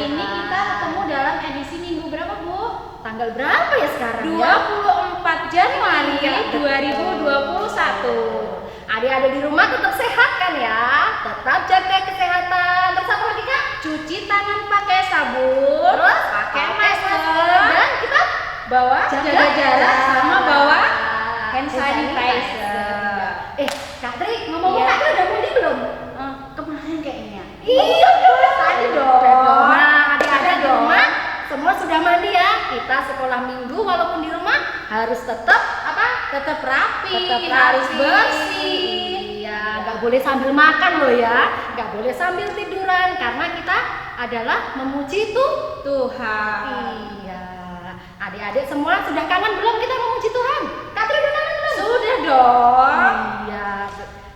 ini kita ketemu dalam edisi minggu berapa, Bu? Tanggal berapa ya sekarang? 24 Januari 2021. Adik-adik di rumah tetap sehat kan ya? Tetap jaga kesehatan. Terus apa lagi Kak? Cuci tangan pakai sabun, Terus pakai masker, dan kita bawa jaga jarak sama bawa hand sanitizer. Kak Tri, ngomong Iya. Kak Tri udah mandi belum? Kemarin kayaknya. Iya dong, tadi dong. Nah, adik-adik Ada di dong. rumah semua sudah mandi ya. Kita sekolah minggu walaupun di rumah harus tetap apa? Tetap rapi, Tetap harus rapi. bersih. Iya, nggak boleh sambil makan loh ya. Nggak boleh sambil tiduran karena kita adalah memuji Tuhan. Iya. Adik-adik semua sudah kangen belum kita memuji Tuhan? Kak Tri udah kangen belum? Sudah dong. Iya.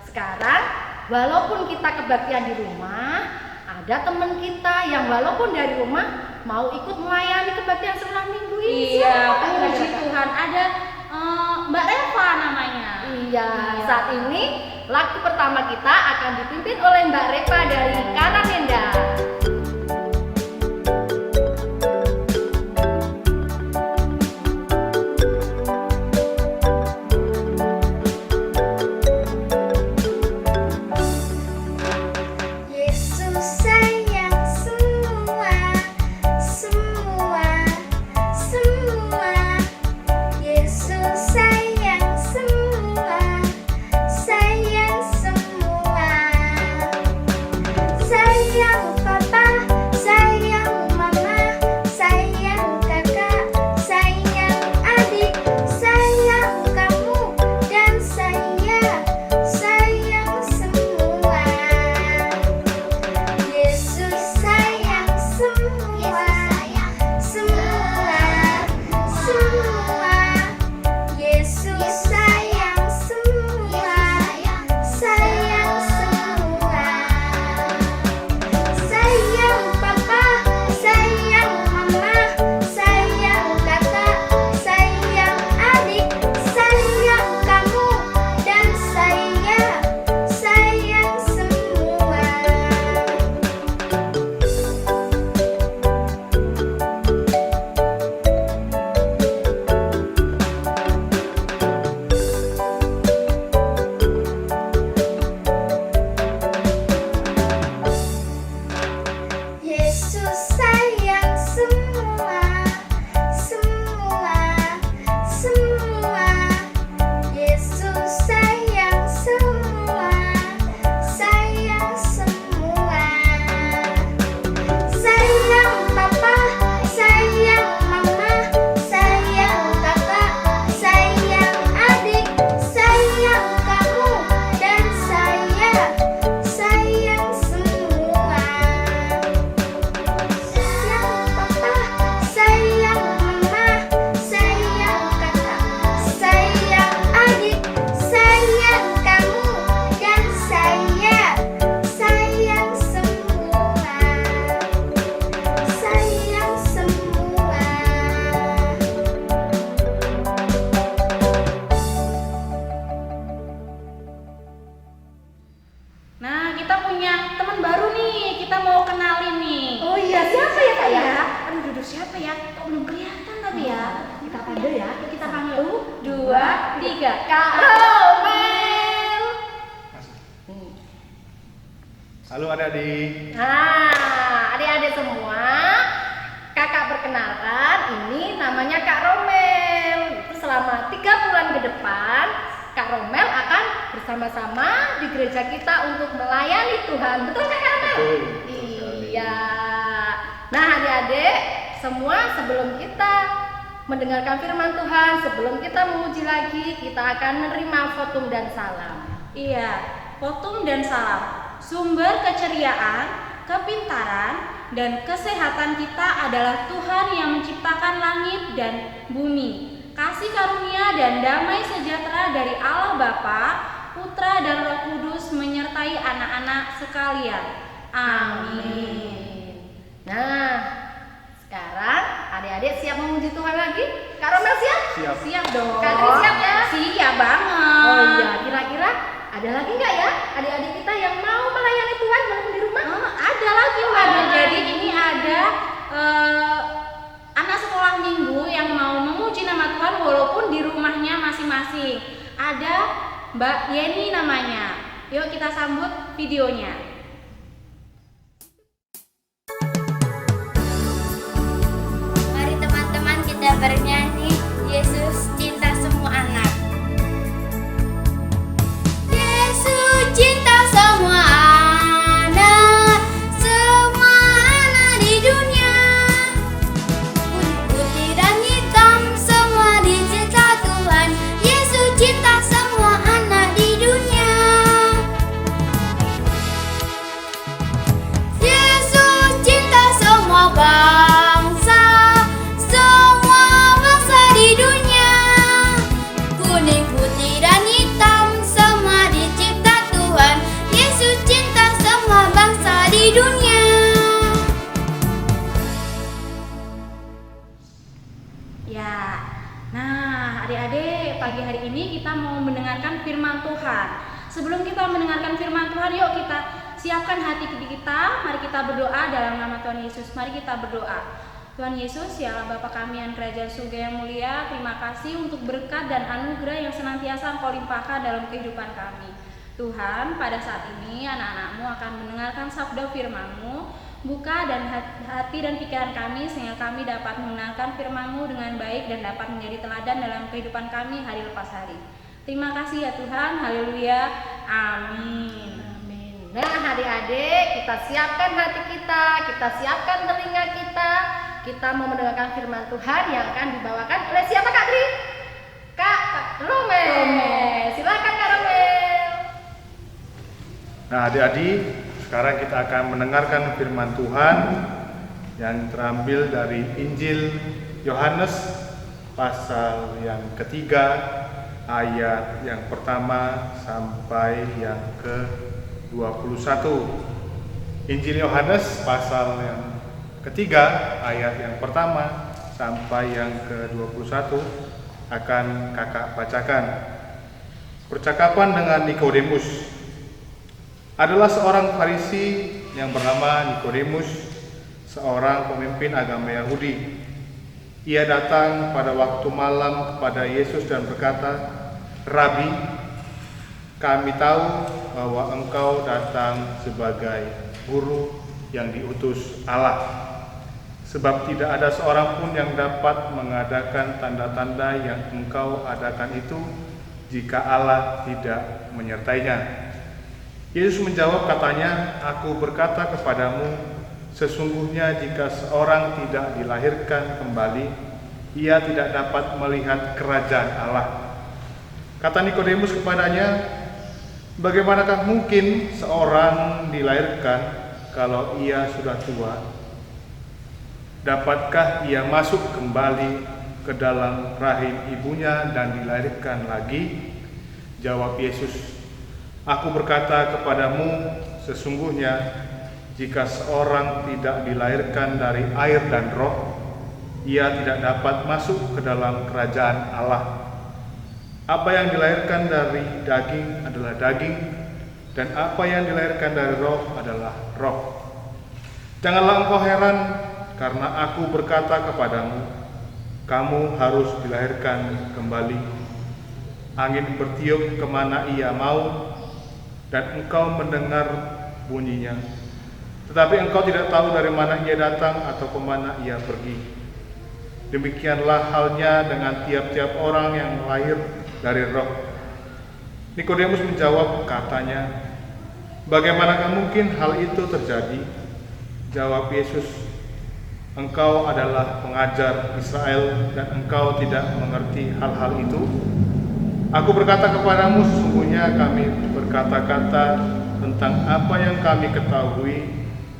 Sekarang walaupun kita kebaktian di rumah, ada teman kita yang walaupun dari rumah mau ikut melayani kebaktian sekolah minggu ini. Iya, Siapa, Kak? puji Tuhan. Ada Mbak Reva namanya. Iya, saat ini lagu pertama kita akan dipimpin oleh Mbak Reva dari Karangenda. Yesus sayang semua, semua, semua. Yesus sayang semua, sayang semua. Sayang papa, sayang mama, sayang kakak, sayang adik, sayang kamu dan saya, sayang semua. Yesus sayang semua, semua, semua. Yesus sayang semua, sayang semua. Sayang papa, sayang mama, sayang kakak, sayang adik, sayang kamu dan saya, sayang semua. Yesus sayang semua, semua, semua. Yesus sayang semua, sayang semua. Sayang papa, sayang mama, sayang kakak, sayang adik, sayang kamu dan saya, sayang semua. Sayang papa, sayang mama, sayang kakak, sayang adik, sayang kamu dan saya, sayang semua. Sayang semua. Nah, kita punya teman baru nih. Kita mau kenalin nih. Oh iya, siapa ya Kak ya? Aduh, duduk siapa ya? Kok belum kelihatan tapi ya. Kita panggil ya. Kita panggil 2, 3. Kak Romel. Halo adik-adik. Nah, adik-adik semua, kakak perkenalkan, ini namanya Kak Romel. Itu selama 3 bulan ke depan, Kak Romel akan bersama-sama di gereja kita untuk melayani Tuhan. Betul Kak Romel? Betul. Iya. Nah adik-adik, semua sebelum kita mendengarkan firman Tuhan, sebelum kita memuji lagi, kita akan menerima votum dan salam. Iya, votum dan salam. Sumber keceriaan, kepintaran, dan kesehatan kita adalah Tuhan yang menciptakan langit dan bumi. Kasih karunia dan damai sejahtera dari Allah Bapa, Putra dan Roh Kudus menyertai anak-anak sekalian. Amin. Nah, sekarang adik-adik siap memuji Tuhan lagi? Kak Romel siap? Siap. Siap dong. Kak Tri siap ya? Siap banget. Oh iya, kira-kira ada lagi nggak ya adik-adik kita yang mau melayani Tuhan walaupun di rumah? Ada lagi Mbak. Jadi ini ada anak sekolah minggu yang mau memuji nama Tuhan walaupun di rumahnya masing-masing. Ada Mbak Yeni namanya. Yuk kita sambut videonya. Mari teman-teman kita bernyanyi Yesus cinta semua anak. Yesus cinta semua anak, semua anak di dunia. Putih dan hitam semua dicinta Tuhan. Yesus cinta semua anak di dunia. Yesus cinta semua bangsa, semua bangsa di dunia. Kuning, putih dan hitam semua dicipta Tuhan. Yesus cinta semua bangsa di dunia. Ya, nah adik-adik, pagi hari ini kita mau mendengarkan firman Tuhan. Sebelum kita mendengarkan firman Tuhan, yuk kita siapkan hati kita. Mari kita berdoa dalam nama Tuhan Yesus. Mari kita berdoa. Tuhan Yesus, ya Bapa kami yang kerajaan surga yang mulia, terima kasih untuk berkat dan anugerah yang senantiasa Engkau limpahkan dalam kehidupan kami. Tuhan, pada saat ini anak-anak-Mu akan mendengarkan sabda firman-Mu. Buka dan hati dan pikiran kami sehingga kami dapat mengenalkan firman-Mu dengan baik dan dapat menjadi teladan dalam kehidupan kami hari lepas hari. Terima kasih ya Tuhan, haleluya, amin. Amin. Nah adik-adik, kita siapkan hati kita siapkan telinga kita mau mendengarkan firman Tuhan yang akan dibawakan oleh siapa Kak Tri? Kak Romel. Silakan Kak Romel. Nah, adik-adik, sekarang kita akan mendengarkan firman Tuhan yang terambil dari Injil Yohanes pasal yang ketiga, ayat yang pertama sampai yang ke-21. Injil Yohanes pasal yang ketiga, ayat yang pertama sampai yang ke-21 akan kakak bacakan. Percakapan dengan Nikodemus. Adalah seorang Farisi yang bernama Nikodemus, seorang pemimpin agama Yahudi. Ia datang pada waktu malam kepada Yesus dan berkata, "Rabi, kami tahu bahwa Engkau datang sebagai guru yang diutus Allah. Sebab tidak ada seorang pun yang dapat mengadakan tanda-tanda yang Engkau adakan itu jika Allah tidak menyertainya." Yesus menjawab katanya, "Aku berkata kepadamu, sesungguhnya jika seorang tidak dilahirkan kembali, ia tidak dapat melihat kerajaan Allah." Kata Nikodemus kepadanya, "Bagaimanakah mungkin seorang dilahirkan kalau ia sudah tua? Dapatkah ia masuk kembali ke dalam rahim ibunya dan dilahirkan lagi?" Jawab Yesus, "Aku berkata kepadamu, sesungguhnya jika seorang tidak dilahirkan dari air dan roh, ia tidak dapat masuk ke dalam kerajaan Allah. Apa yang dilahirkan dari daging adalah daging, dan apa yang dilahirkan dari roh adalah roh. Janganlah engkau heran, karena aku berkata kepadamu, kamu harus dilahirkan kembali. Angin bertiup kemana ia mau, dan engkau mendengar bunyinya, tetapi engkau tidak tahu dari mana ia datang atau kemana ia pergi. Demikianlah halnya dengan tiap-tiap orang yang lahir dari roh." Nikodemus menjawab katanya, "Bagaimanakah mungkin hal itu terjadi?" Jawab Yesus, "Engkau adalah pengajar Israel dan engkau tidak mengerti hal-hal itu? Aku berkata kepadamu, sesungguhnya kami berkata-kata tentang apa yang kami ketahui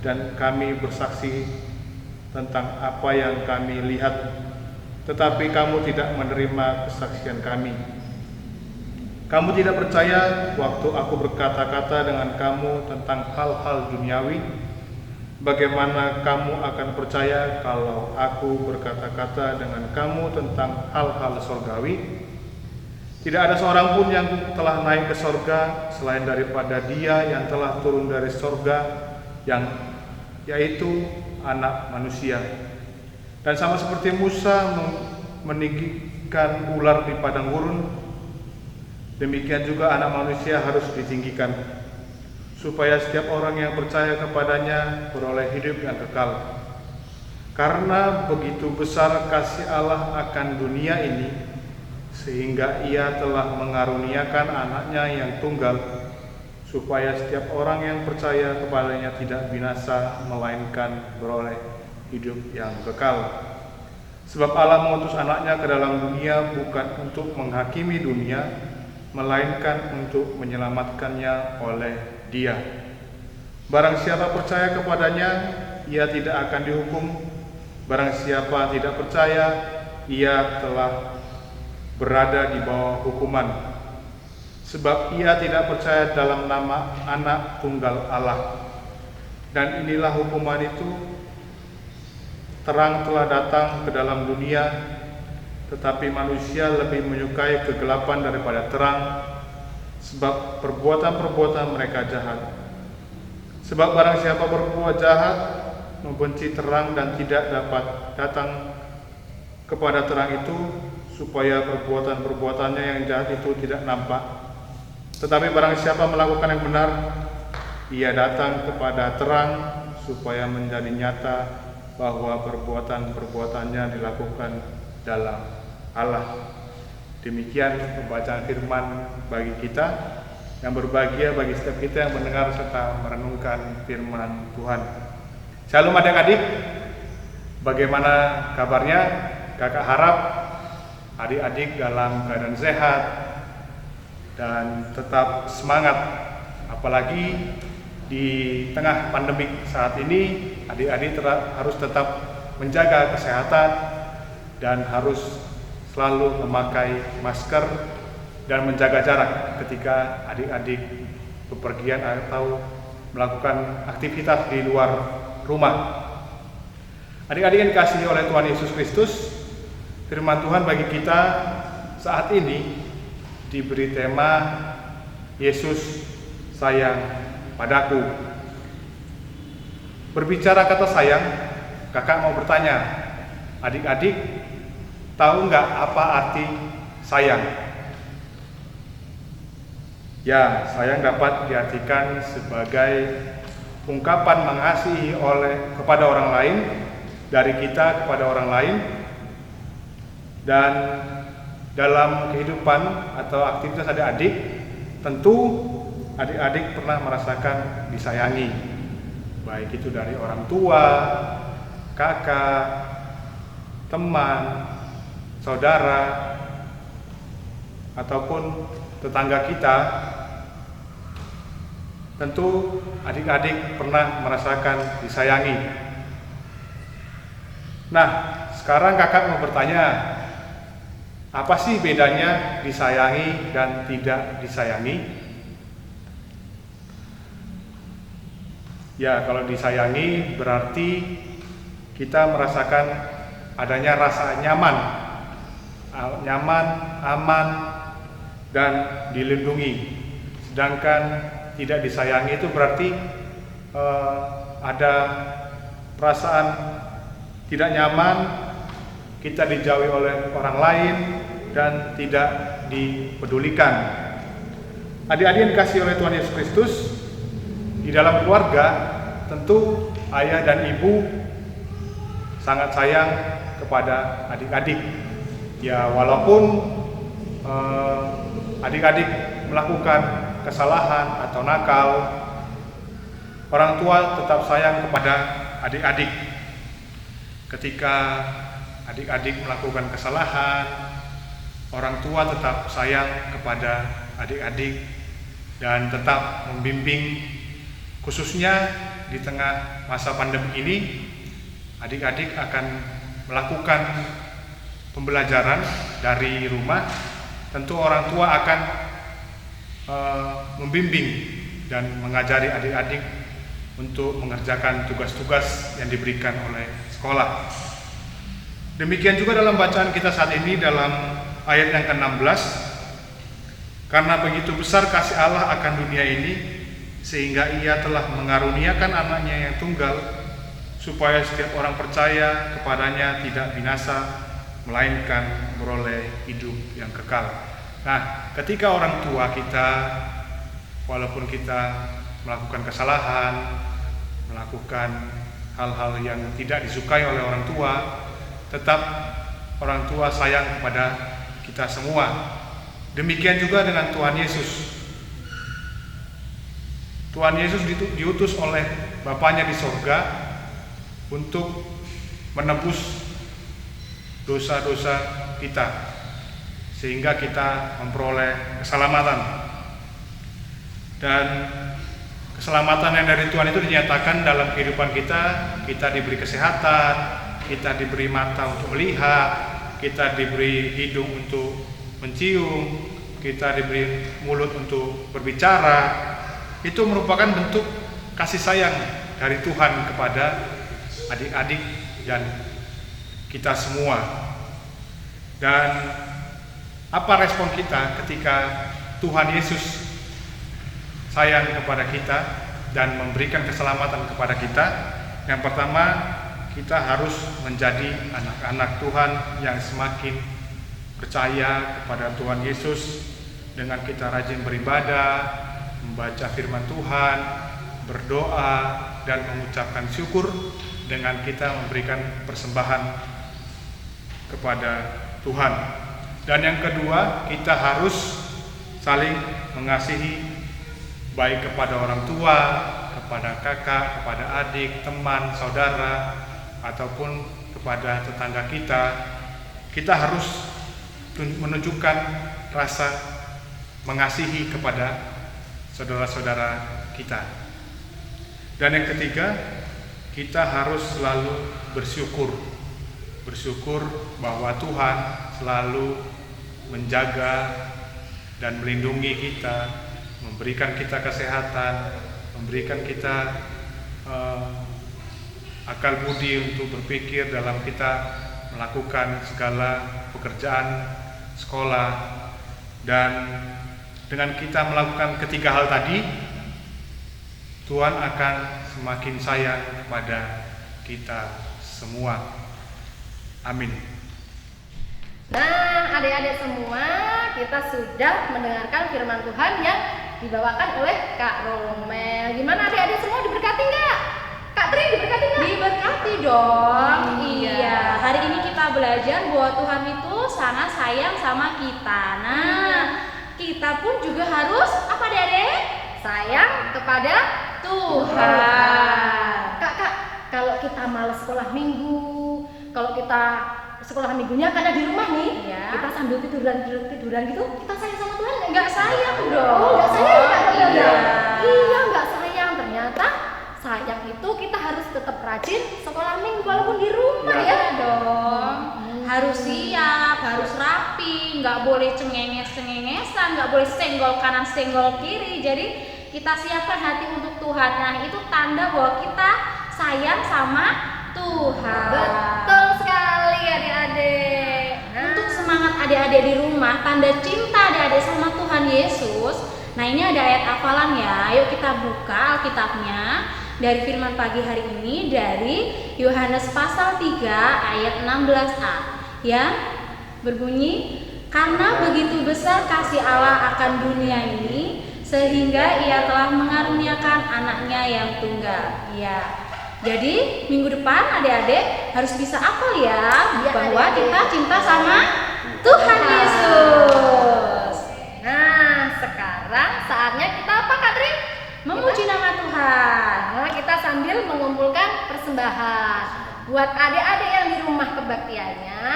dan kami bersaksi tentang apa yang kami lihat, tetapi kamu tidak menerima kesaksian kami. Kamu tidak percaya waktu aku berkata-kata dengan kamu tentang hal-hal duniawi. Bagaimana kamu akan percaya kalau aku berkata-kata dengan kamu tentang hal-hal surgawi? Tidak ada seorang pun yang telah naik ke sorga selain daripada Dia yang telah turun dari sorga, yang yaitu Anak Manusia. Dan sama seperti Musa meninggikan ular di padang gurun, demikian juga Anak Manusia harus ditinggikan, supaya setiap orang yang percaya kepadanya beroleh hidup yang kekal. Karena begitu besar kasih Allah akan dunia ini, sehingga Ia telah mengaruniakan Anaknya yang tunggal, supaya setiap orang yang percaya kepadanya tidak binasa, melainkan beroleh hidup yang kekal. Sebab Allah mengutus Anaknya ke dalam dunia bukan untuk menghakimi dunia, melainkan untuk menyelamatkannya oleh Dia. Barang siapa percaya kepadanya, ia tidak akan dihukum. Barang siapa tidak percaya, ia telah berada di bawah hukuman, sebab ia tidak percaya dalam nama Anak Tunggal Allah. Dan inilah hukuman itu: terang telah datang ke dalam dunia, tetapi manusia lebih menyukai kegelapan daripada terang, sebab perbuatan-perbuatan mereka jahat. Sebab barang siapa berbuat jahat, membenci terang dan tidak dapat datang kepada terang itu, supaya perbuatan-perbuatannya yang jahat itu tidak nampak. Tetapi barang siapa melakukan yang benar, ia datang kepada terang, supaya menjadi nyata bahwa perbuatan-perbuatannya dilakukan dalam Allah. Demikian pembacaan firman bagi kita, yang berbahagia bagi setiap kita yang mendengar serta merenungkan firman Tuhan. Shalom adik-adik, bagaimana kabarnya? Kakak harap adik-adik dalam keadaan sehat dan tetap semangat, apalagi di tengah pandemik saat ini. Adik-adik harus tetap menjaga kesehatan dan harus selalu memakai masker dan menjaga jarak ketika adik-adik bepergian atau melakukan aktivitas di luar rumah. Adik-adik yang dikasihi oleh Tuhan Yesus Kristus, firman Tuhan bagi kita saat ini diberi tema Yesus sayang padaku. Berbicara kata sayang, kakak mau bertanya, adik-adik tahu nggak apa arti sayang? Ya, sayang dapat diartikan sebagai ungkapan mengasihi kepada orang lain, dari kita kepada orang lain. Dan dalam kehidupan atau aktivitas adik-adik, tentu adik-adik pernah merasakan disayangi, baik itu dari orang tua, kakak, teman, saudara, ataupun tetangga kita. Tentu adik-adik pernah merasakan disayangi. Nah, sekarang kakak mau bertanya, apa sih bedanya disayangi dan tidak disayangi? Ya, kalau disayangi berarti kita merasakan adanya rasa nyaman, aman, dan dilindungi. Sedangkan tidak disayangi itu berarti ada perasaan tidak nyaman, kita dijauhi oleh orang lain dan tidak dipedulikan. Adik-adik yang dikasihi oleh Tuhan Yesus Kristus, di dalam keluarga tentu ayah dan ibu sangat sayang kepada adik-adik. Ya, walaupun adik-adik melakukan kesalahan atau nakal, orang tua tetap sayang kepada adik-adik. Ketika adik-adik melakukan kesalahan, orang tua tetap sayang kepada adik-adik dan tetap membimbing. Khususnya di tengah masa pandemi ini, adik-adik akan melakukan pembelajaran dari rumah. Tentu orang tua akan membimbing dan mengajari adik-adik untuk mengerjakan tugas-tugas yang diberikan oleh sekolah. Demikian juga dalam bacaan kita saat ini dalam ayat yang ke-16. Karena begitu besar kasih Allah akan dunia ini, sehingga Ia telah mengaruniakan Anaknya yang tunggal, supaya setiap orang percaya kepadanya tidak binasa, melainkan beroleh hidup yang kekal. Nah, ketika orang tua kita, walaupun kita melakukan kesalahan, melakukan hal-hal yang tidak disukai oleh orang tua, tetap orang tua sayang kepada kita semua. Demikian juga dengan Tuhan Yesus. Tuhan Yesus diutus oleh Bapanya di sorga untuk menebus dosa-dosa kita, sehingga kita memperoleh keselamatan. Dan keselamatan yang dari Tuhan itu dinyatakan dalam kehidupan kita. Kita diberi kesehatan, kita diberi mata untuk melihat, kita diberi hidung untuk mencium, kita diberi mulut untuk berbicara. Itu merupakan bentuk kasih sayang dari Tuhan kepada adik-adik dan kita semua. Dan apa respon kita ketika Tuhan Yesus sayang kepada kita dan memberikan keselamatan kepada kita? Yang pertama, kita harus menjadi anak-anak Tuhan yang semakin percaya kepada Tuhan Yesus dengan kita rajin beribadah, membaca firman Tuhan, berdoa, dan mengucapkan syukur dengan kita memberikan persembahan kepada Tuhan. Dan yang kedua, kita harus saling mengasihi, baik kepada orang tua, kepada kakak, kepada adik, teman, saudara, ataupun kepada tetangga kita. Kita harus menunjukkan rasa mengasihi kepada saudara-saudara kita. Dan yang ketiga, kita harus selalu bersyukur bahwa Tuhan selalu menjaga dan melindungi kita, memberikan kita kesehatan, memberikan kita akal budi untuk berpikir dalam kita melakukan segala pekerjaan sekolah. Dan dengan kita melakukan ketiga hal tadi, Tuhan akan semakin sayang kepada kita semua. Amin. Nah, adik-adik semua, kita sudah mendengarkan firman Tuhan yang dibawakan oleh Kak Romel. Gimana adik-adik semua, diberkati nggak? Kak Tri, diberkati nggak? Diberkati dong. Iya. Iya. Hari ini kita belajar bahwa Tuhan itu sangat sayang sama kita. Nah, kita pun juga harus apa, Dede? Sayang kepada Tuhan. Kak, kalau kita malas sekolah minggu, kalau kita sekolah minggunya karena di rumah nih, Iya. kita sambil tiduran gitu, kita sayang sama Tuhan Enggak sayang dong. Oh, nggak sayang Kak Romel? Iya. Iya, nggak sayang. Ternyata sayang itu kita harus tetap rajin sekolah minggu walaupun di rumah ya. Iya dong. Harus siap, harus rapi, nggak boleh cengengesan, nggak boleh senggol kanan senggol kiri. Jadi kita siapkan hati untuk Tuhan. Nah, itu tanda bahwa kita sayang sama Tuhan. Betul sekali adik-adik. Untuk semangat adik-adik di rumah, tanda cinta adik-adik sama Tuhan Yesus. Nah, ini ada ayat hafalan ya. Ayo kita buka Alkitabnya dari firman pagi hari ini dari Yohanes pasal 3 ayat 16a yang berbunyi, karena begitu besar kasih Allah akan dunia ini sehingga Ia telah mengaruniakan anaknya yang tunggal. Ya. Jadi minggu depan adik-adik harus bisa hafal ya, bahwa kita cinta sama Tuhan Yesus. Nah, sekarang saatnya kita apa Kak Tri? Memuji nama Tuhan. Nah, kita sambil mengumpulkan persembahan. Buat adik-adik yang di rumah kebaktiannya,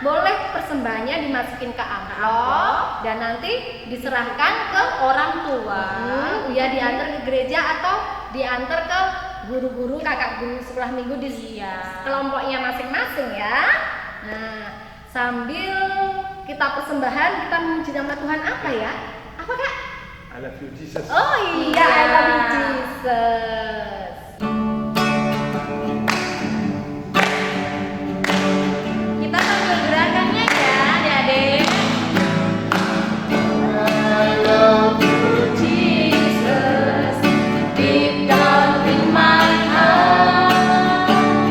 boleh persembahannya dimasukin ke amplop dan nanti diserahkan ke Orang tua. ya diantar ke gereja atau diantar ke guru-guru, kakak guru sekolah minggu di kelompoknya masing-masing ya. Nah, sambil kita persembahan, kita memuji nama Tuhan apa ya? Apa Kak? I love you Jesus. Oh iya, I love you Jesus. Kita sambil gerakannya ya, adik-adik. I love you, Jesus, deep down in my heart.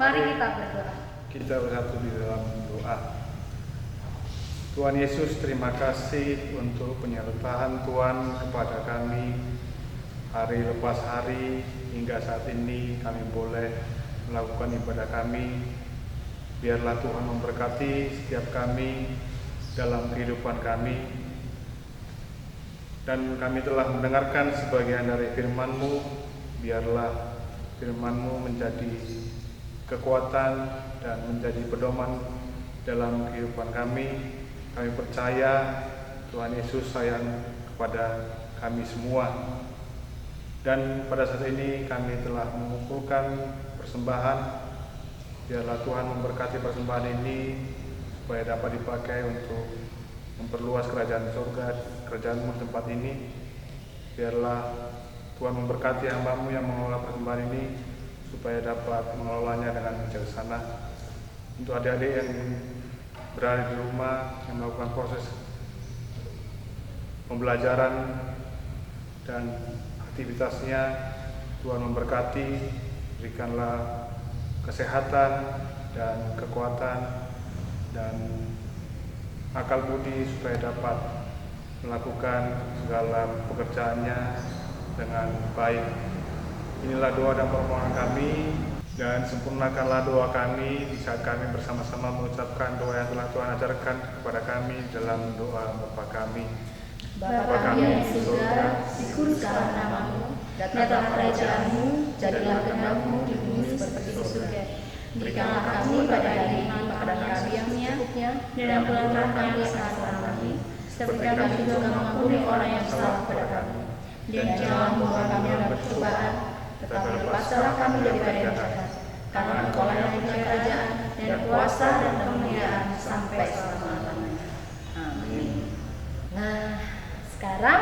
Mari kita berdoa. Kita bersatu di dalam doa. Tuhan Yesus, terima kasih untuk penyertaan Tuhan kepada kami hari lepas hari hingga saat ini kami boleh melakukan ibadah kami. Biarlah Tuhan memberkati setiap kami dalam kehidupan kami. Dan kami telah mendengarkan sebagian dari firman-Mu. Biarlah firman-Mu menjadi kekuatan dan menjadi pedoman dalam kehidupan kami. Kami percaya Tuhan Yesus sayang kepada kami semua. Dan pada saat ini kami telah mengumpulkan persembahan. Biarlah Tuhan memberkati persembahan ini supaya dapat dipakai untuk memperluas kerajaan surga, kerajaan-Mu di tempat ini. Biarlah Tuhan memberkati hamba-Mu yang mengelola persembahan ini supaya dapat mengelolanya dengan bijaksana. Untuk adik-adik yang berada di rumah yang melakukan proses pembelajaran dan aktivitasnya, Tuhan memberkati, berikanlah kesehatan dan kekuatan dan akal budi supaya dapat melakukan segala pekerjaannya dengan baik. Inilah doa dan permohonan kami, dan sempurnakanlah doa kami di saat kami bersama-sama mengucapkan doa yang telah Tuhan ajarkan kepada kami dalam doa Bapa kami. Bapa kami yang di surga, dikuduskanlah nama-Mu, datanglah kerajaan-Mu, jadilah kehendak-Mu di bumi seperti di surga. Berikanlah kami pada hari ini makanan kami yang secukupnya, dan ampunilah kami kesalahan kami, seperti kami juga mengampuni orang yang salah kepada kami. Dan jangan membawa kami dalam percobaan, tetapi lepaskanlah kami daripada yang jahat. Karena Engkau yang punya kerajaan dan kuasa dan kemuliaan sampai selama-lamanya. Amin. Nah, sekarang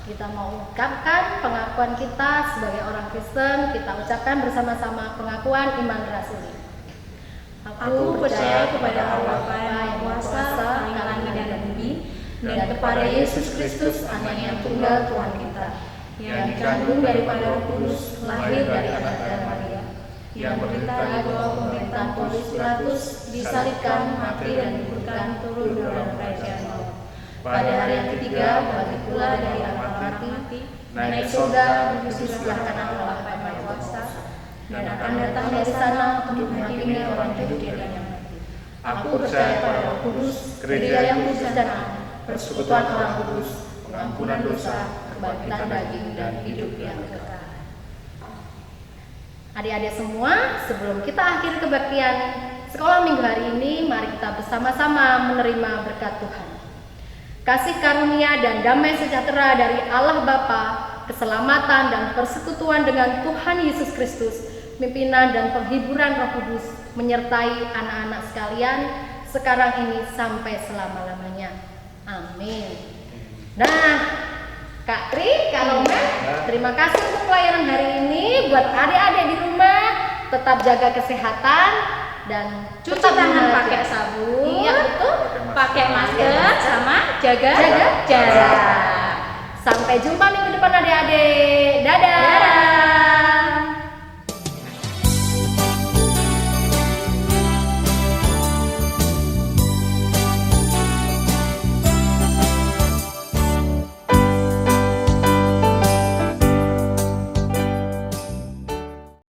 kita mau ucapkan pengakuan kita sebagai orang Kristen. Kita ucapkan bersama-sama pengakuan iman rasuli. Aku percaya kepada Allah Bapa yang kuasa langit dan bumi, dan kepada Yesus Kristus anak yang tunggal Tuhan kita, yang dikandung daripada Roh Kudus, lahir dari anak darah Maria, yang menderita di bawah pemerintahan Pontius Pilatus, disalibkan, mati dan dikuburkan, turun dalam kerajaan maut. Pada hari yang ketiga bangkit pula dari antara mati, naik surga, duduk di sebelah kanan Allah Bapa yang kuasa, dan akan datang dari sana untuk menghakimi orang hidup dan yang mati. Aku percaya pada Roh Kudus, gereja yang kudus dan am, persekutuan orang kudus, pengampunan dosa, kebangkitan daging dan hidup yang kekal. Adik-adik semua, sebelum kita akhiri kebaktian sekolah minggu hari ini, mari kita bersama-sama menerima berkat Tuhan. Kasih karunia dan damai sejahtera dari Allah Bapa, keselamatan dan persekutuan dengan Tuhan Yesus Kristus, pimpinan dan penghiburan Roh Kudus menyertai anak-anak sekalian sekarang ini sampai selama-lamanya. Amin. Nah, Kak Tri, Kak Romel, terima kasih untuk pelayanan hari ini. Buat adik-adik di rumah, tetap jaga kesehatan dan Cuci tangan pakai sabun, Iya, betul. pakai masker, sama jaga Jaga jarak. Sampai jumpa minggu depan adik-adik. Dadah. Dadah.